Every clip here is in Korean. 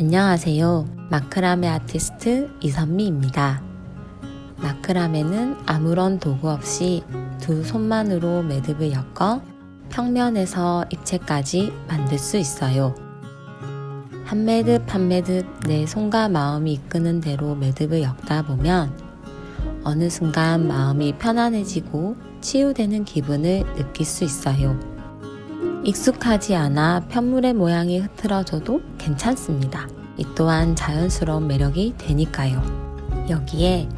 안녕하세요. 마크라메 아티스트 이선미입니다. 마크라메는 아무런 도구 없이 두 손만으로 매듭을 엮어 평면에서 입체까지 만들 수 있어요. 한 매듭 한 매듭 내 손과 마음이 이끄는 대로 매듭을 엮다 보면 어느 순간 마음이 편안해지고 치유되는 기분을 느낄 수 있어요. 익숙하지 않아 편물의 모양이 흐트러져도 괜찮습니다. 이 또한 자연스러운 매력이 되니까요. 여기에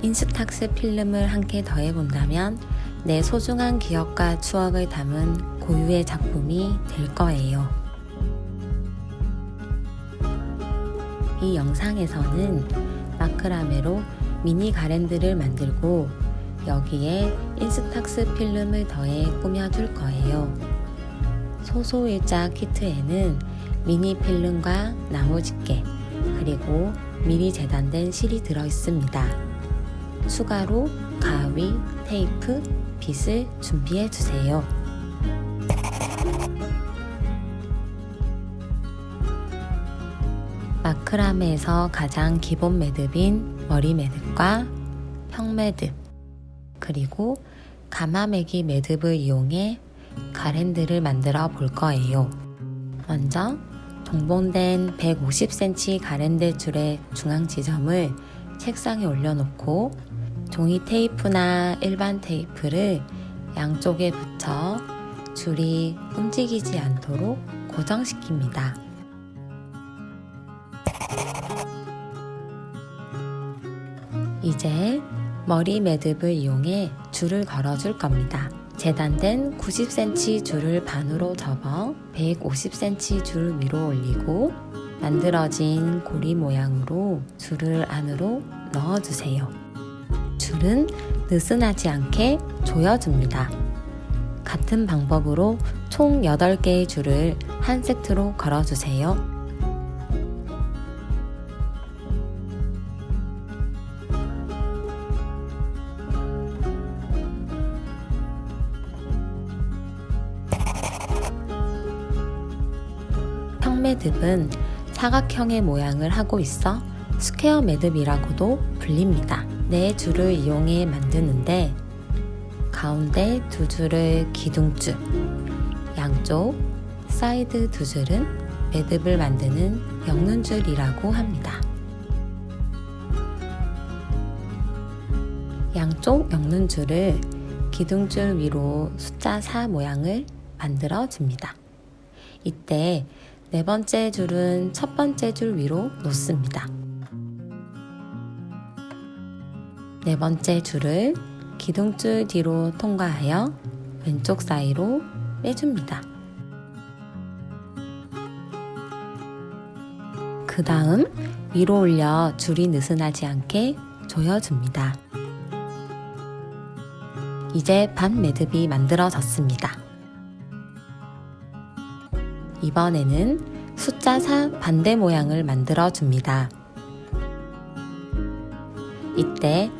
인스탁스 필름을 함께 더해본다면 내 소중한 기억과 추억을 담은 고유의 작품이 될 거예요. 이 영상에서는 마크라메로 미니 가랜드를 만들고 여기에 인스탁스 필름을 더해 꾸며줄 거예요. 소소일작 키트에는 미니 필름과 나무 집게 그리고 미리 재단된 실이 들어있습니다. 추가로 가위, 테이프, 빗을 준비해주세요. 마크라메에서 가장 기본 매듭인 머리 매듭과 평매듭 그리고 가마매기 매듭을 이용해 가랜드를 만들어 볼 거예요. 먼저 동봉된 150cm 가랜드 줄의 중앙 지점을 책상에 올려놓고 종이 테이프나 일반 테이프를 양쪽에 붙여 줄이 움직이지 않도록 고정시킵니다. 이제 머리 매듭을 이용해 줄을 걸어줄 겁니다. 재단된 90cm 줄을 반으로 접어 150cm 줄 위로 올리고 만들어진 고리 모양으로 줄을 안으로 넣어주세요. 줄은 느슨하지 않게 조여줍니다. 같은 방법으로 총 8개의 줄을 한 세트로 걸어주세요. 평매듭은 사각형의 모양을 하고 있어 스퀘어 매듭이라고도 불립니다. 네 줄을 이용해 만드는데 가운데 두 줄을 기둥줄, 양쪽 사이드 두 줄은 매듭을 만드는 엮는 줄이라고 합니다. 양쪽 엮는 줄을 기둥줄 위로 숫자 4 모양을 만들어 줍니다. 이때 네 번째 줄은 첫 번째 줄 위로 놓습니다. 네 번째 줄을 기둥줄 뒤로 통과하여 왼쪽 사이로 빼줍니다. 그 다음 위로 올려 줄이 느슨하지 않게 조여줍니다. 이제 반 매듭이 만들어졌습니다. 이번에는 숫자 4 반대 모양을 만들어 줍니다. 이때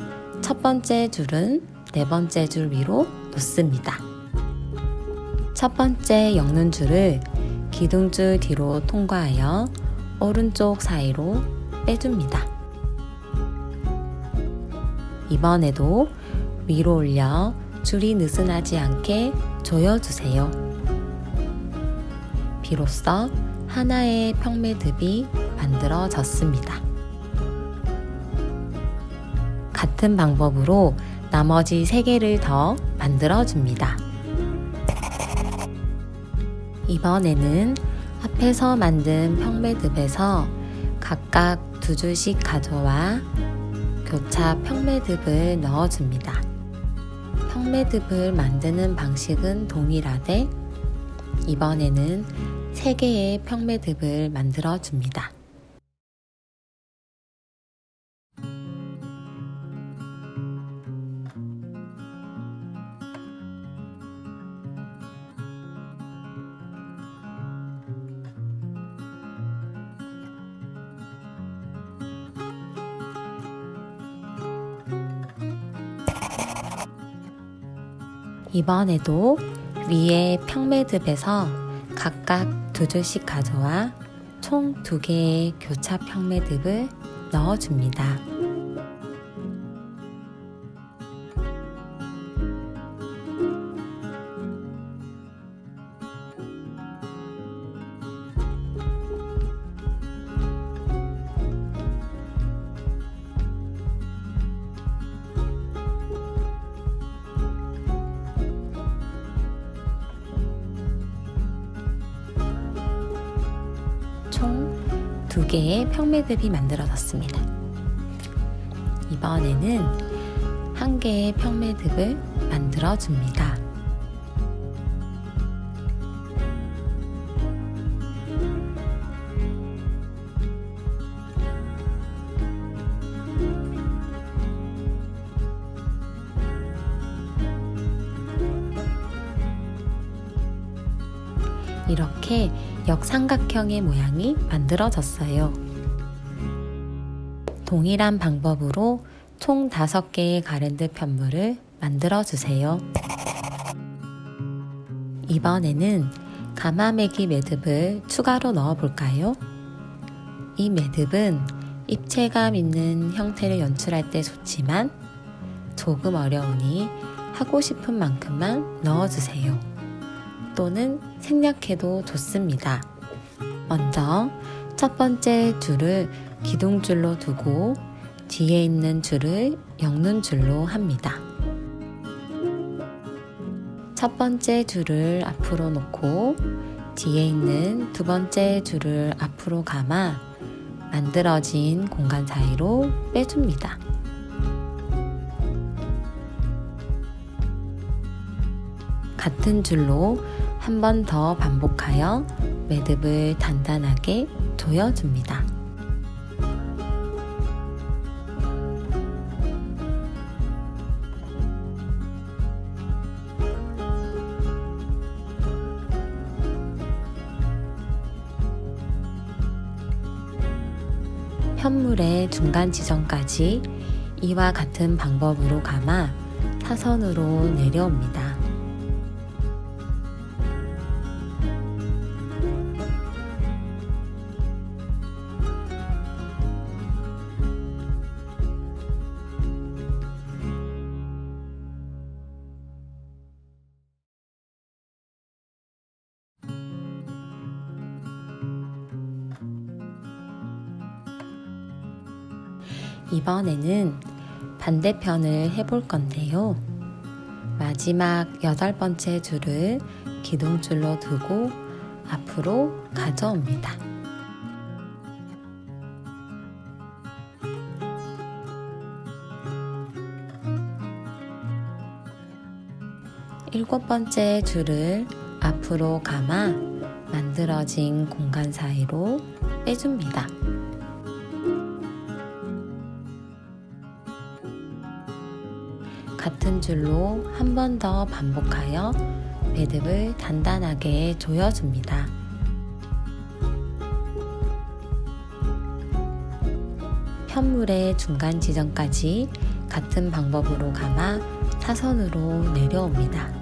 첫 번째 줄은 네 번째 줄 위로 놓습니다. 첫 번째 엮는 줄을 기둥줄 뒤로 통과하여 오른쪽 사이로 빼줍니다. 이번에도 위로 올려 줄이 느슨하지 않게 조여주세요. 비로소 하나의 평매듭이 만들어졌습니다. 같은 방법으로 나머지 3개를 더 만들어줍니다. 이번에는 앞에서 만든 평매듭에서 각각 2줄씩 가져와 교차 평매듭을 넣어줍니다. 평매듭을 만드는 방식은 동일하되 이번에는 3개의 평매듭을 만들어 줍니다. 이번에도 위에 평매듭에서 각각 2줄씩 가져와 총 2개의 교차 평매듭을 넣어줍니다. 총 2개의 평매듭이 만들어졌습니다. 이번에는 1개의 평매듭을 만들어 줍니다. 이렇게 역삼각형의 모양이 만들어졌어요. 동일한 방법으로 총 5개의 가랜드 편물을 만들어 주세요. 이번에는 가마매기 매듭을 추가로 넣어 볼까요? 이 매듭은 입체감 있는 형태를 연출할 때 좋지만 조금 어려우니 하고 싶은 만큼만 넣어주세요. 또는 생략해도 좋습니다. 먼저 첫 번째 줄을 기둥줄로 두고 뒤에 있는 줄을 영눈줄로 합니다. 첫 번째 줄을 앞으로 놓고 뒤에 있는 두 번째 줄을 앞으로 감아 만들어진 공간 사이로 빼줍니다. 같은 줄로 한 번 더 반복하여 매듭을 단단하게 조여줍니다. 편물의 중간 지점까지 이와 같은 방법으로 감아 사선으로 내려옵니다. 이번에는 반대편을 해볼 건데요. 마지막 8번째 줄을 기둥줄로 두고 앞으로 가져옵니다. 일곱 번째 줄을 앞으로 감아 만들어진 공간 사이로 빼줍니다. 같은 줄로 한 번 더 반복하여 매듭을 단단하게 조여줍니다. 편물의 중간 지점까지 같은 방법으로 감아 사선으로 내려옵니다.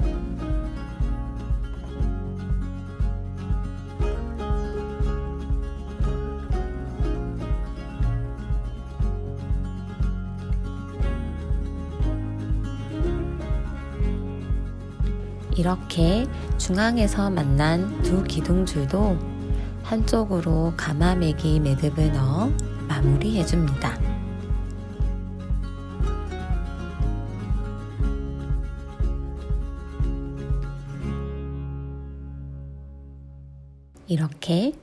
이렇게 중앙에서 만난 두 기둥줄도 한쪽으로 가마매기 매듭을 넣어 마무리해줍니다. 이렇게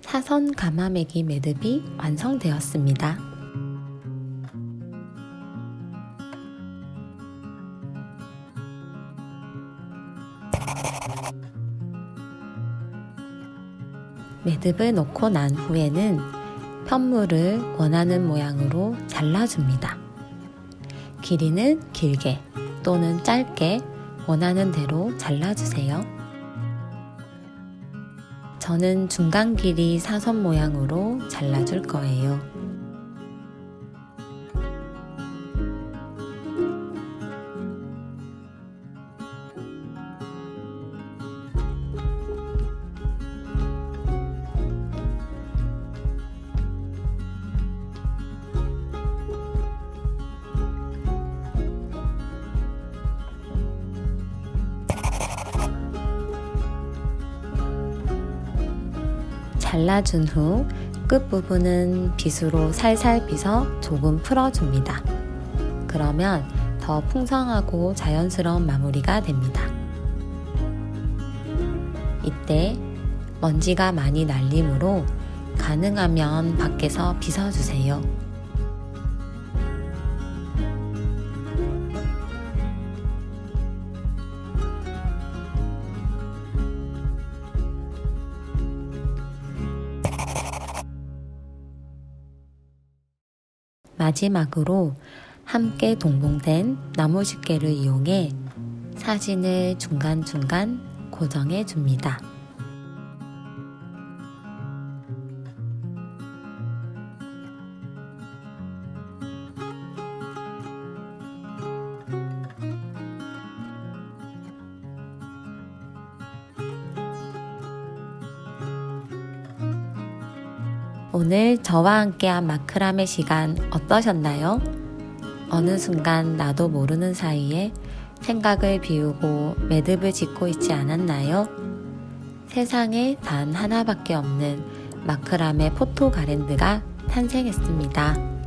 사선 가마매기 매듭이 완성되었습니다. 매듭을 놓고 난 후에는 편물을 원하는 모양으로 잘라줍니다. 길이는 길게 또는 짧게 원하는 대로 잘라주세요. 저는 중간 길이 사선 모양으로 잘라줄 거예요. 발라준 후 끝부분은 빗으로 살살 빗어 조금 풀어줍니다. 그러면 더 풍성하고 자연스러운 마무리가 됩니다. 이때 먼지가 많이 날리므로 가능하면 밖에서 빗어주세요. 마지막으로 함께 동봉된 나무 집게를 이용해 사진을 중간중간 고정해 줍니다. 오늘 저와 함께한 마크라메 시간 어떠셨나요? 어느 순간 나도 모르는 사이에 생각을 비우고 매듭을 짓고 있지 않았나요? 세상에 단 하나밖에 없는 마크라메 포토 가랜드가 탄생했습니다.